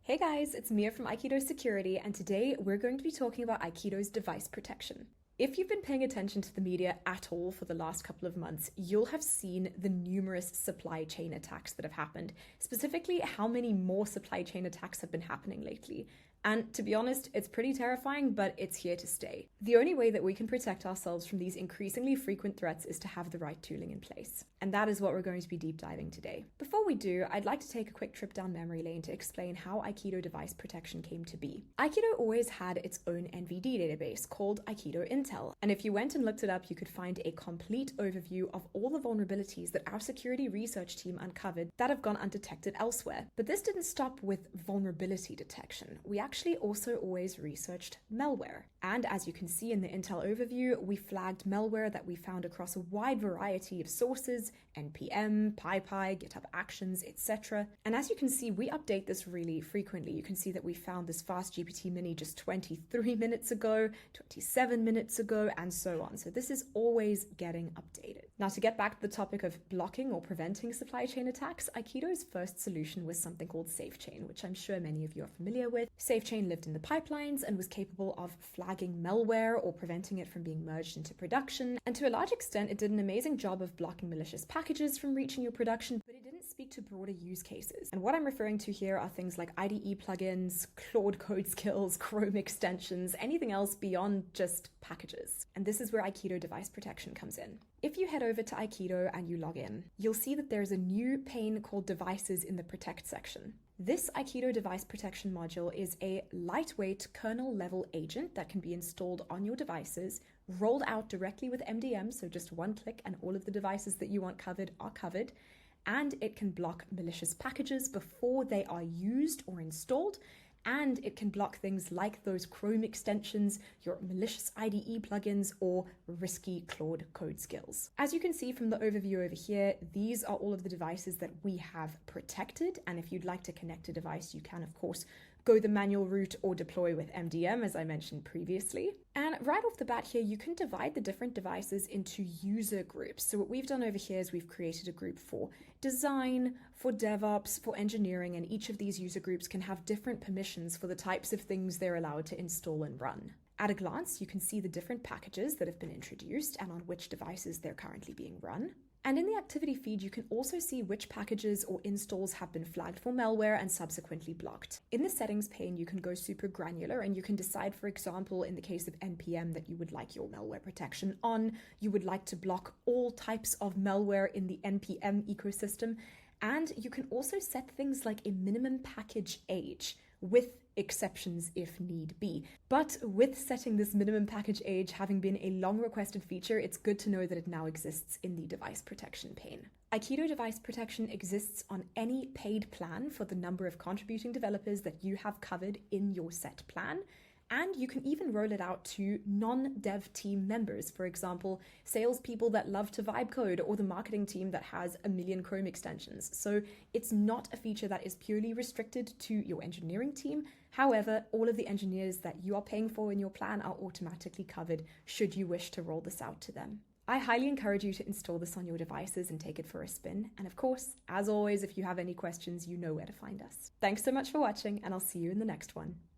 Hey guys, it's Mia from Aikido Security, and today we're going to be talking about Aikido's device protection. If you've been paying attention to the media at all for the last couple of months, you'll have seen the numerous supply chain attacks that have happened, specifically how many more supply chain attacks have been happening lately. And to be honest, it's pretty terrifying, but it's here to stay. The only way that we can protect ourselves from these increasingly frequent threats is to have the right tooling in place. And that is what we're going to be deep diving today. Before we do, I'd like to take a quick trip down memory lane to explain how Aikido device protection came to be. Aikido always had its own NVD database called Aikido Intel. And if you went and looked it up, you could find a complete overview of all the vulnerabilities that our security research team uncovered that have gone undetected elsewhere. But this didn't stop with vulnerability detection. We actually also always researched malware. And as you can see in the Intel overview, we flagged malware that we found across a wide variety of sources, npm, PyPy, GitHub Actions, etc. And as you can see, we update this really frequently. You can see that we found this fast GPT mini just 23 minutes ago, 27 minutes ago, and so on. So this is always getting updated. Now, to get back to the topic of blocking or preventing supply chain attacks, Aikido's first solution was something called SafeChain, which I'm sure many of you are familiar with. SafeChain lived in the pipelines and was capable of flagging malware or preventing it from being merged into production. And to a large extent, it did an amazing job of blocking malicious packages from reaching your production, but it didn't speak to broader use cases. And what I'm referring to here are things like IDE plugins, Claude code skills, Chrome extensions, anything else beyond just packages. And this is where Aikido device protection comes in. If you head over to Aikido and you log in, you'll see that there's a new pane called Devices in the Protect section. This Aikido device protection module is a lightweight kernel-level agent that can be installed on your devices, rolled out directly with MDM, so just one click and all of the devices that you want covered are covered, and it can block malicious packages before they are used or installed, and it can block things like those Chrome extensions, your malicious IDE plugins, or risky Claude code skills. As you can see from the overview over here, these are all of the devices that we have protected, and if you'd like to connect a device, you can, of course, go the manual route or deploy with MDM, as I mentioned previously. And right off the bat here, you can divide the different devices into user groups. So what we've done over here is we've created a group for design, for DevOps, for engineering, and each of these user groups can have different permissions for the types of things they're allowed to install and run. At a glance, you can see the different packages that have been introduced and on which devices they're currently being run. And in the activity feed, you can also see which packages or installs have been flagged for malware and subsequently blocked. In the settings pane, you can go super granular and you can decide, for example, in the case of NPM, that you would like your malware protection on, you would like to block all types of malware in the NPM ecosystem, and you can also set things like a minimum package age, with exceptions if need be. But with setting this minimum package age having been a long requested feature, it's good to know that it now exists in the device protection pane. Aikido device protection exists on any paid plan for the number of contributing developers that you have covered in your set plan. And you can even roll it out to non-dev team members, for example, salespeople that love to vibe code or the marketing team that has a million Chrome extensions. So it's not a feature that is purely restricted to your engineering team. However, all of the engineers that you are paying for in your plan are automatically covered should you wish to roll this out to them. I highly encourage you to install this on your devices and take it for a spin. And of course, as always, if you have any questions, you know where to find us. Thanks so much for watching, and I'll see you in the next one.